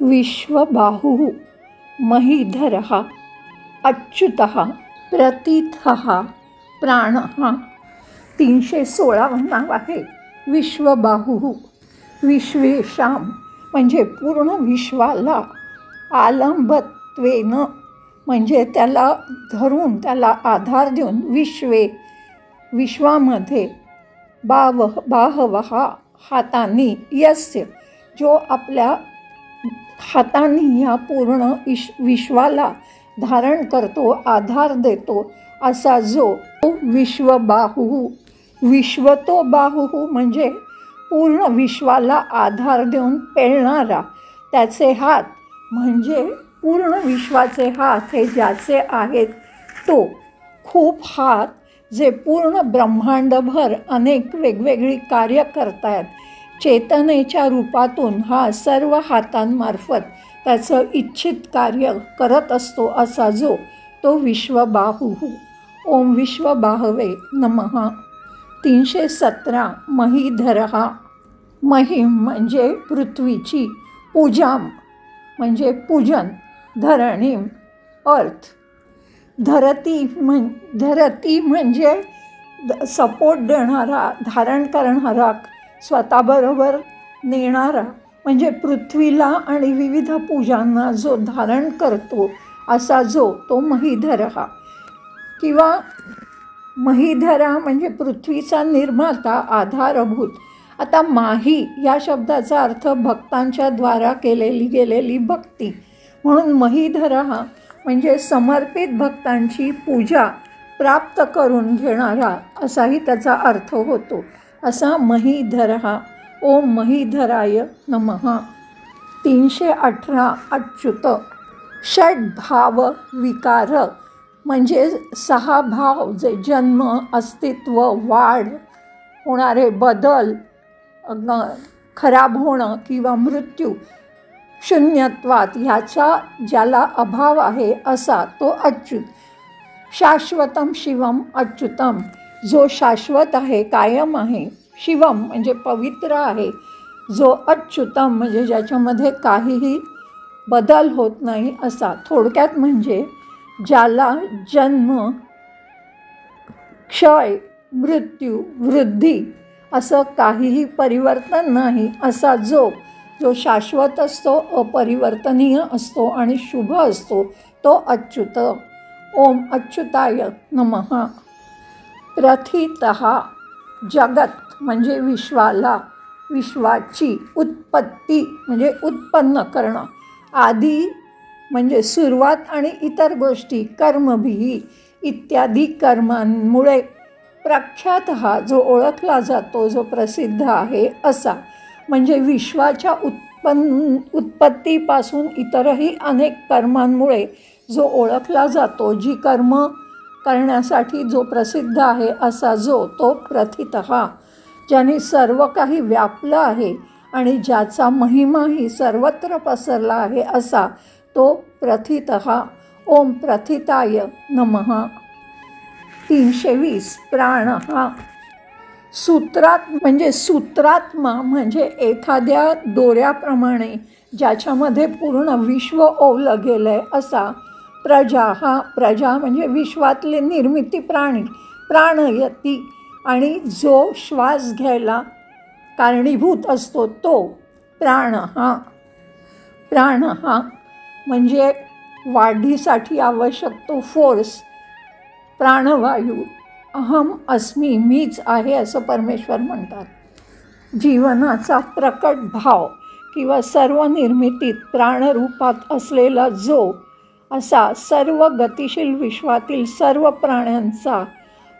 विश्वबाहुः महीधरः अच्युतः प्रथितः प्राणः. 316 नाव आहे विश्वबाहुः. विश्वेशां म्हणजे पूर्ण विश्वाला, आलंबत्वेन म्हणजे त्याला धरून त्याला आधार देऊन, विश्वामध्ये, बाहवः हातांनी, यस्य जो आपल्या हातांनी या पूर्ण विश्वाला धारण करतो, आधार देतो, असा जो विश्वबाहुः. विश्वतो बाहुः म्हणजे पूर्ण विश्वाला आधार देऊन पेलणारा, त्याचे हात म्हणजे पूर्ण विश्वाचे हात हे ज्याचे आहेत तो. खूप हात जे पूर्ण ब्रह्मांडभर अनेक वेगवेगळी कार्य करतायत, चेतनेच्या रूपातून हा सर्व हातांमार्फत त्याचं इच्छित कार्य करत असतो, असा जो तो विश्वबाहुः. ओम विश्वबाहवे नमः. 317 महीधरः. महिम म्हणजे पृथ्वीची, पूजाम म्हणजे पूजन, धरणीम अर्थ. धरती म्हणजे सपोर्ट देणारा, धारण करणारा, स्वतःबरोबर नेणारा, म्हणजे पृथ्वीला आणि विविध पूजांना जो धारण करतो, असा जो तो महीधरः. किंवा महीधरा म्हणजे पृथ्वीचा निर्माता, आधारभूत. आता माही या शब्दाचा अर्थ भक्तांच्या द्वारा केलेली गेलेली भक्ती, म्हणून महीधरः म्हणजे समर्पित भक्तांची पूजा प्राप्त करून घेणारा असाही त्याचा अर्थ होतो, असा महीधरः. ओम महीधराय नमः. 318 अच्युत. षड्भाव विकार म्हणजे 6 भाव जे जन्म, अस्तित्व, वाढ, होणारे बदल, खराब होणं किंवा मृत्यू, शून्यत्वात ह्याचा ज्याला अभाव आहे असा तो अच्युत. शाश्वतम शिवम अच्युतम जो शाश्वत आहे, कायम आहे. शिवम म्हणजे पवित्र आहे. जो अच्युतम म्हणजे ज्याच्यामध्ये काहीही बदल होत नाही असा. थोडक्यात म्हणजे ज्याला जन्म, क्षय, मृत्यू, वृद्धी असं काहीही परिवर्तन नाही असा जो शाश्वत असतो, अपरिवर्तनीय असतो आणि शुभ असतो, तो अच्युत. ओम अच्युताय नमः. प्रथितः. जगत म्हणजे विश्वाला, विश्वाची. उत्पत्ती म्हणजे उत्पन्न करणं. आदी म्हणजे सुरुवात आणि इतर गोष्टी, कर्मभिः इत्यादी कर्मांमुळे. प्रख्यातः जो ओळखला जातो, जो प्रसिद्ध आहे असा, म्हणजे विश्वाच्या उत्पत्तीपासून इतरही अनेक कर्मांमुळे जो ओळखला जातो, जी कर्म करण्यासाठी जो प्रसिद्ध आहे असा जो तो प्रथितः. ज्याने सर्व काही व्यापलं आहे आणि ज्याचा महिमाही सर्वत्र पसरला आहे असा तो प्रथितः. ओम प्रथिताय नमः. 320 प्राणः. सूत्रात म्हणजे सूत्रात्मा म्हणजे एखाद्या दोऱ्याप्रमाणे ज्याच्यामध्ये पूर्ण विश्व ओवलं गेलं आहे असा. प्रजा. प्रजा म्हणजे विश्वातले निर्मिती प्राणी. प्राणयती आणि जो श्वास घ्यायला कारणीभूत असतो तो प्राणः. प्राणः म्हणजे वाढीसाठी आवश्यक तो फोर्स, प्राणवायू. अहम अस्मी मीच आहे असं परमेश्वर म्हणतात. जीवनाचा प्रकट भाव किंवा सर्व निर्मितीत प्राणरूपात असलेला जो असा सर्व गतिशील विश्वातील सर्व प्राण्यांचा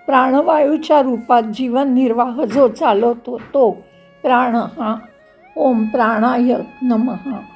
प्राणवायूच्या रूपात जीवन निर्वाह जो चालवतो तो प्राणः. ओम प्राणाय नमः.